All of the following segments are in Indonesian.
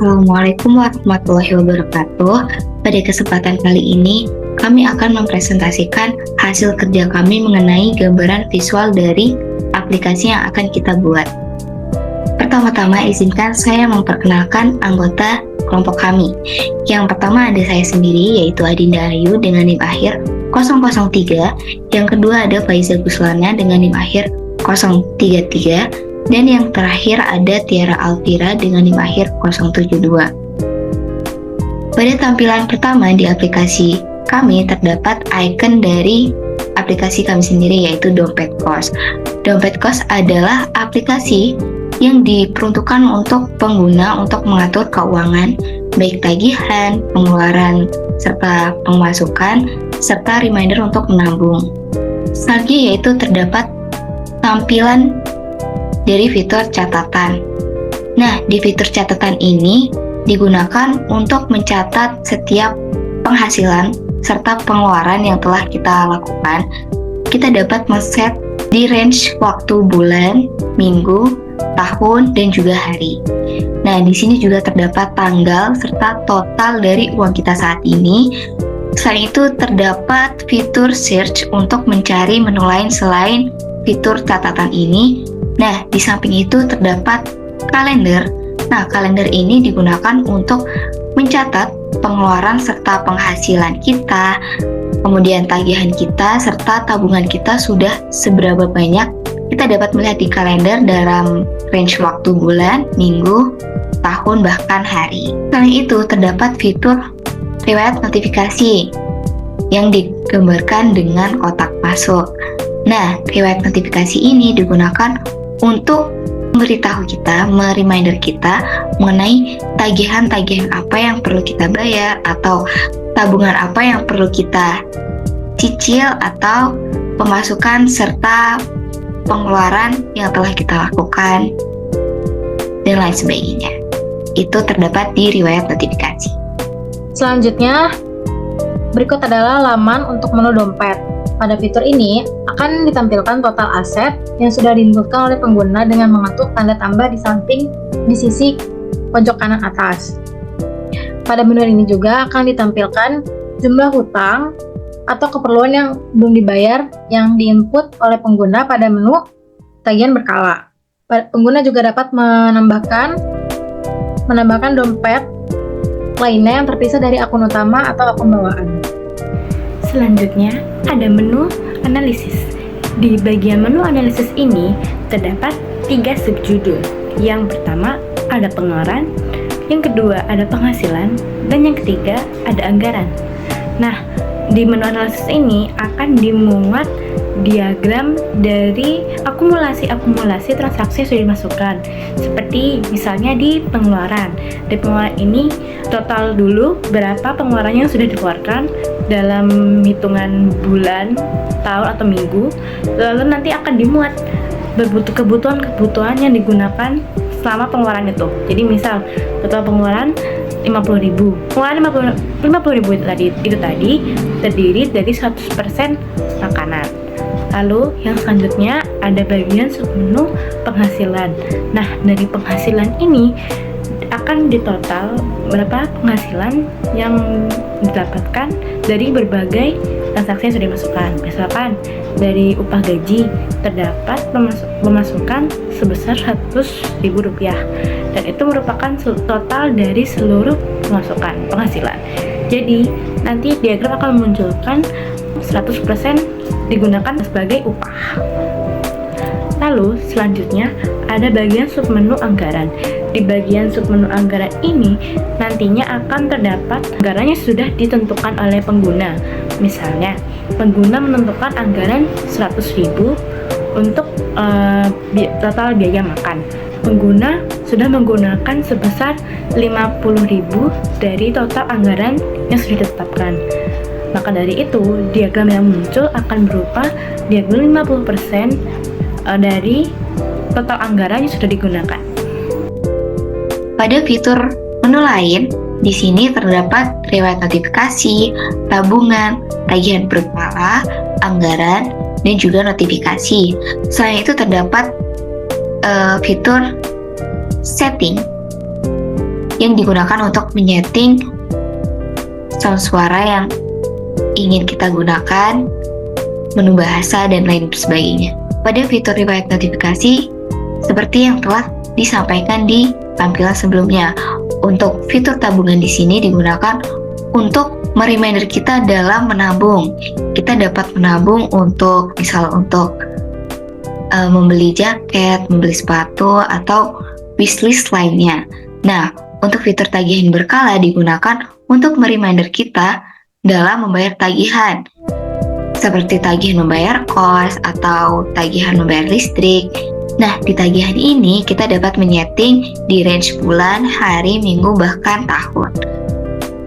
Assalamualaikum warahmatullahi wabarakatuh. Pada kesempatan kali ini, kami akan mempresentasikan hasil kerja kami mengenai gambaran visual dari aplikasi yang akan kita buat. Pertama-tama, izinkan saya memperkenalkan anggota kelompok kami. Yang pertama ada saya sendiri, yaitu Adinda Ayu dengan NIM akhir 003. Yang kedua ada Faiza Guslana dengan NIM akhir 033. Dan yang terakhir ada Tiara Alvira dengan NIM akhir 072. Pada tampilan pertama di aplikasi kami terdapat icon dari aplikasi kami sendiri, yaitu Dompet Kos. Dompet Kos adalah aplikasi yang diperuntukkan untuk pengguna untuk mengatur keuangan, baik tagihan, pengeluaran, serta pemasukan, serta reminder untuk menabung. Selanjutnya yaitu terdapat tampilan dari fitur catatan. Nah, di fitur catatan ini digunakan untuk mencatat setiap penghasilan serta pengeluaran yang telah kita lakukan. Kita dapat men-set di range waktu bulan, minggu, tahun, dan juga hari. Nah, di sini juga terdapat tanggal serta total dari uang kita saat ini. Selain itu, terdapat fitur search untuk mencari menu lain selain fitur catatan ini. Nah, di samping itu terdapat kalender. Nah, kalender ini digunakan untuk mencatat pengeluaran serta penghasilan kita, kemudian tagihan kita, serta tabungan kita sudah seberapa banyak. Kita dapat melihat di kalender dalam range waktu bulan, minggu, tahun, bahkan hari. Selain itu, terdapat fitur riwayat notifikasi yang digambarkan dengan kotak masuk. Nah, riwayat notifikasi ini digunakan untuk memberitahu kita, mereminder kita mengenai tagihan-tagihan apa yang perlu kita bayar atau tabungan apa yang perlu kita cicil atau pemasukan serta pengeluaran yang telah kita lakukan dan lain sebagainya. Itu terdapat di riwayat notifikasi. Selanjutnya, berikut adalah laman untuk menu dompet. Pada fitur ini akan ditampilkan total aset yang sudah diinputkan oleh pengguna dengan mengetuk tanda tambah di sisi pojok kanan atas. Pada menu ini juga akan ditampilkan jumlah hutang atau keperluan yang belum dibayar yang diinput oleh pengguna pada menu tagihan berkala. Pengguna juga dapat menambahkan dompet lainnya yang terpisah dari akun utama atau akun bawaan. Selanjutnya, ada menu analisis. Di bagian menu analisis ini terdapat 3 subjudul. Yang pertama ada pengeluaran, yang kedua ada penghasilan, dan yang ketiga ada anggaran. Nah, di menu analisis ini akan dimuat diagram dari akumulasi transaksi yang sudah dimasukkan. Seperti misalnya di pengeluaran. Di pengeluaran ini total dulu berapa pengeluaran yang sudah dikeluarkan dalam hitungan bulan, tahun, atau minggu. Lalu nanti akan dimuat kebutuhan yang digunakan selama pengeluaran itu. Jadi misal total pengeluaran 50.000. Pengeluaran 50.000 itu tadi terdiri dari 100% makanan. Lalu yang selanjutnya ada bagian submenu penghasilan. Nah, dari penghasilan ini akan ditotal berapa penghasilan yang didapatkan dari berbagai transaksi yang sudah dimasukkan. Misalkan dari upah gaji terdapat pemasukan sebesar Rp100.000 dan itu merupakan total dari seluruh penghasilan. Jadi nanti diagram akan memunculkan 100% digunakan sebagai upah. Lalu selanjutnya ada bagian submenu anggaran. Di bagian submenu anggaran ini nantinya akan terdapat anggaran yang sudah ditentukan oleh pengguna. Misalnya, pengguna menentukan anggaran 100.000 untuk total biaya makan. Pengguna sudah menggunakan sebesar 50.000 dari total anggaran yang sudah ditetapkan. Maka dari itu, diagram yang muncul akan berupa diagram 50% dari total anggaran yang sudah digunakan. Pada fitur menu lain, di sini terdapat riwayat notifikasi, tabungan, tagihan berkala, anggaran, dan juga notifikasi. Selain itu terdapat fitur setting yang digunakan untuk menyeting sound suara yang ingin kita gunakan, menu bahasa, dan lain sebagainya. Pada fitur riwayat notifikasi, seperti yang telah disampaikan di tampilan sebelumnya, untuk fitur tabungan di sini digunakan untuk mereminder kita dalam menabung. Kita dapat menabung untuk membeli jaket, membeli sepatu, atau wishlist lainnya. Nah, untuk fitur tagihan berkala digunakan untuk mereminder kita dalam membayar tagihan, seperti tagihan membayar kos atau tagihan membayar listrik. Nah, di tagihan ini kita dapat menyeting di range bulan, hari, minggu, bahkan tahun.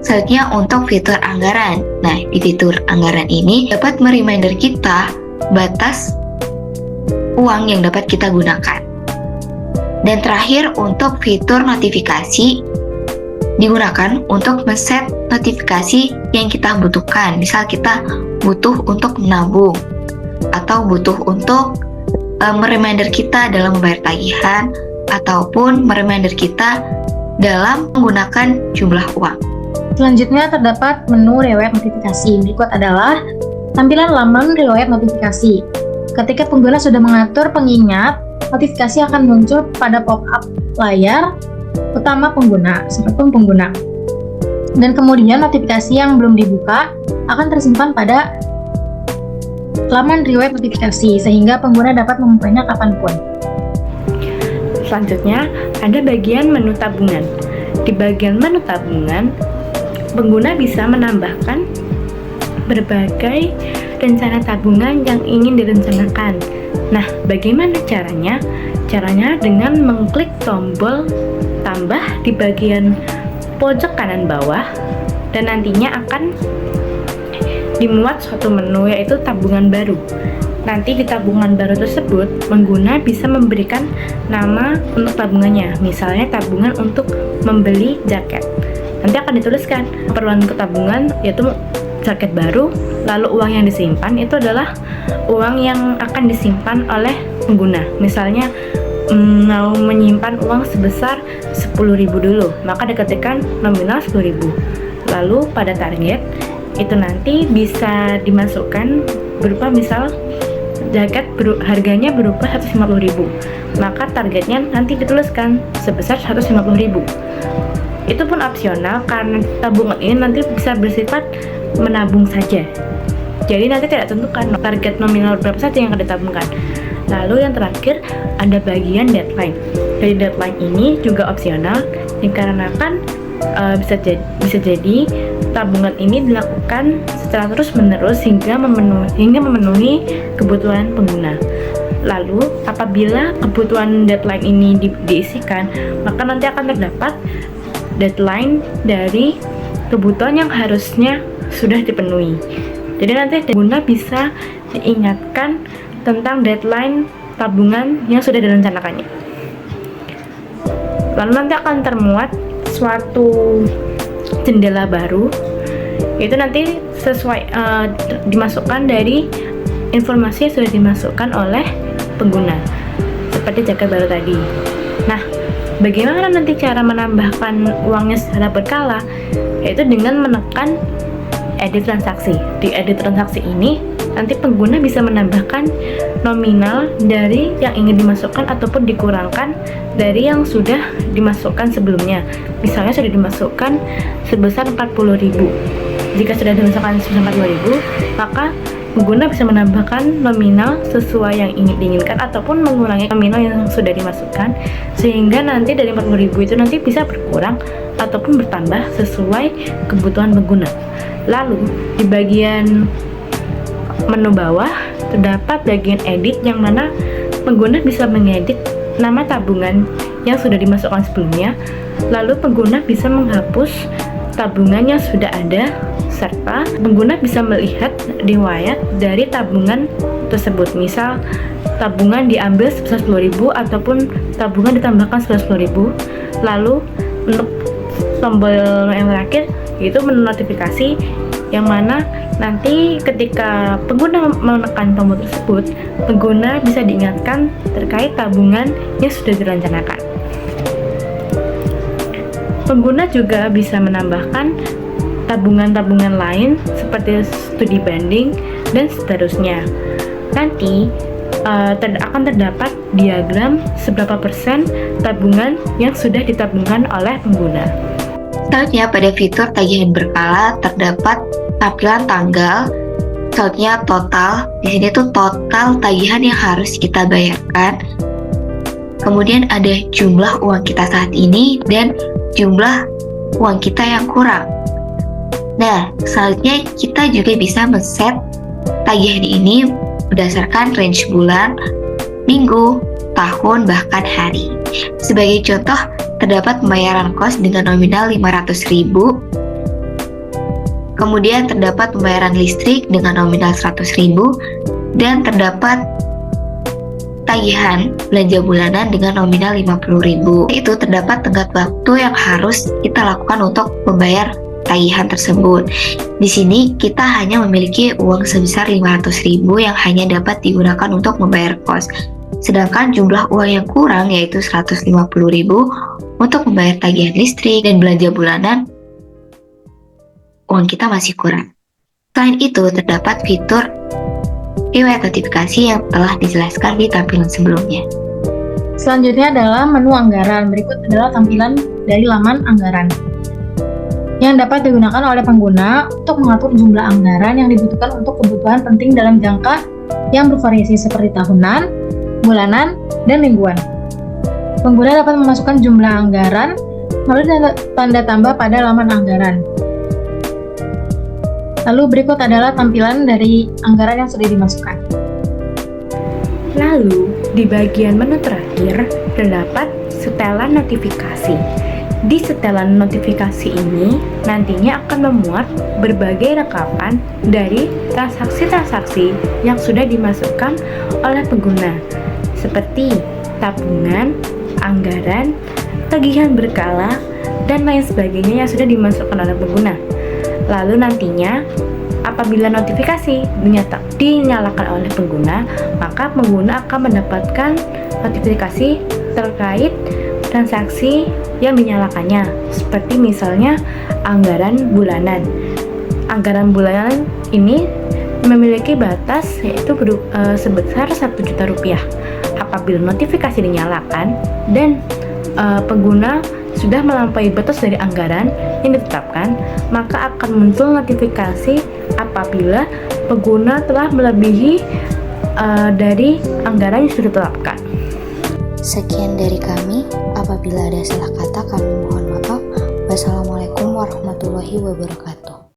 Selanjutnya untuk fitur anggaran. Nah, di fitur anggaran ini dapat mereminder kita batas uang yang dapat kita gunakan. Dan terakhir untuk fitur notifikasi digunakan untuk men-set notifikasi yang kita butuhkan. Misal kita butuh untuk menabung atau butuh untuk mereminder kita dalam membayar tagihan ataupun mereminder kita dalam menggunakan jumlah uang. Selanjutnya terdapat menu riwayat notifikasi. Berikut adalah tampilan laman riwayat notifikasi. Ketika pengguna sudah mengatur pengingat, notifikasi akan muncul pada pop-up layar utama pengguna, smartphone pengguna. Dan kemudian notifikasi yang belum dibuka akan tersimpan pada laman riwayat notifikasi sehingga pengguna dapat membukanya kapanpun. Selanjutnya, ada bagian menu tabungan. Di bagian menu tabungan, pengguna bisa menambahkan berbagai rencana tabungan yang ingin direncanakan. Nah, bagaimana caranya? Caranya dengan mengklik tombol tambah di bagian pojok kanan bawah, dan nantinya akan dimuat suatu menu yaitu tabungan baru. Nanti di tabungan baru tersebut, pengguna bisa memberikan nama untuk tabungannya. Misalnya tabungan untuk membeli jaket. Nanti akan dituliskan keperluan ke tabungan yaitu jaket baru, lalu uang yang disimpan itu adalah uang yang akan disimpan oleh pengguna. Misalnya mau menyimpan uang sebesar 10.000 dulu, maka diketikkan nominal 10.000. Lalu pada target itu nanti bisa dimasukkan berupa misal jaket harganya berupa 150.000, maka targetnya nanti dituliskan sebesar 150.000. Itu pun opsional karena tabungan ini nanti bisa bersifat menabung saja. Jadi nanti tidak tentukan target nominal berapa saja yang akan ditabungkan. Lalu yang terakhir ada bagian deadline. Dari deadline ini juga opsional dikarenakan bisa jadi tabungan ini dilakukan secara terus-menerus hingga memenuhi kebutuhan pengguna. Lalu apabila kebutuhan deadline ini diisikan, maka nanti akan terdapat deadline dari kebutuhan yang harusnya sudah dipenuhi. Jadi nanti pengguna bisa diingatkan tentang deadline tabungan yang sudah direncanakannya. Lalu nanti akan termuat suatu jendela baru, itu nanti sesuai dimasukkan dari informasi yang sudah dimasukkan oleh pengguna seperti jaket baru tadi. Nah, bagaimana nanti cara menambahkan uangnya secara berkala? Yaitu dengan menekan edit transaksi. Di edit transaksi ini nanti pengguna bisa menambahkan nominal dari yang ingin dimasukkan ataupun dikurangkan dari yang sudah dimasukkan sebelumnya. Misalnya sudah dimasukkan sebesar 40.000. Jika sudah dimasukkan sebesar 40.000, maka pengguna bisa menambahkan nominal sesuai yang ingin diinginkan ataupun mengurangi nominal yang sudah dimasukkan, sehingga nanti dari 40.000 itu nanti bisa berkurang ataupun bertambah sesuai kebutuhan pengguna. Lalu di bagian menu bawah terdapat bagian edit yang mana pengguna bisa mengedit nama tabungan yang sudah dimasukkan sebelumnya. Lalu pengguna bisa menghapus tabungan yang sudah ada, serta pengguna bisa melihat riwayat dari tabungan tersebut. Misal tabungan diambil sebesar 10.000 ataupun tabungan ditambahkan sebesar 10.000. Lalu untuk tombol yang terakhir yaitu menu notifikasi, yang mana nanti ketika pengguna menekan tombol tersebut, pengguna bisa diingatkan terkait tabungan yang sudah direncanakan. Pengguna juga bisa menambahkan tabungan-tabungan lain seperti studi banding dan seterusnya. Nanti akan terdapat diagram seberapa persen tabungan yang sudah ditabungkan oleh pengguna. Selanjutnya pada fitur tagihan berkala terdapat tampilan tanggal, selanjutnya total. Di sini tuh total tagihan yang harus kita bayarkan. Kemudian ada jumlah uang kita saat ini dan jumlah uang kita yang kurang. Nah, selanjutnya kita juga bisa men-set tagihan ini berdasarkan range bulan, minggu, tahun, bahkan hari. Sebagai contoh, terdapat pembayaran kos dengan nominal 500.000. Kemudian terdapat pembayaran listrik dengan nominal 100.000 dan terdapat tagihan belanja bulanan dengan nominal 50.000. Itu terdapat tenggat waktu yang harus kita lakukan untuk membayar tagihan tersebut. Di sini kita hanya memiliki uang sebesar 500.000 yang hanya dapat digunakan untuk membayar kos. Sedangkan jumlah uang yang kurang yaitu 150.000 untuk membayar tagihan listrik dan belanja bulanan, uang kita masih kurang. Selain itu, terdapat fitur riwayat notifikasi yang telah dijelaskan di tampilan sebelumnya. Selanjutnya adalah menu anggaran. Berikut adalah tampilan dari laman anggaran yang dapat digunakan oleh pengguna untuk mengatur jumlah anggaran yang dibutuhkan untuk kebutuhan penting dalam jangka yang bervariasi seperti tahunan, bulanan, dan mingguan. Pengguna dapat memasukkan jumlah anggaran melalui tanda tambah pada laman anggaran. Lalu berikut adalah tampilan dari anggaran yang sudah dimasukkan. Lalu, di bagian menu terakhir terdapat setelan notifikasi. Di setelan notifikasi ini nantinya akan memuat berbagai rekapan dari transaksi-transaksi yang sudah dimasukkan oleh pengguna, seperti tabungan, anggaran, tagihan berkala, dan lain sebagainya yang sudah dimasukkan oleh pengguna. Lalu nantinya apabila notifikasi dinyalakan oleh pengguna, maka pengguna akan mendapatkan notifikasi terkait transaksi yang dinyalakannya, seperti misalnya anggaran bulanan. Anggaran bulanan ini memiliki batas yaitu sebesar 1 juta rupiah. Apabila notifikasi dinyalakan dan pengguna sudah melampaui batas dari anggaran yang ditetapkan, maka akan muncul notifikasi apabila pengguna telah melebihi dari anggaran yang sudah ditetapkan. Sekian dari kami. Apabila ada salah kata, kami mohon maaf. Wassalamualaikum warahmatullahi wabarakatuh.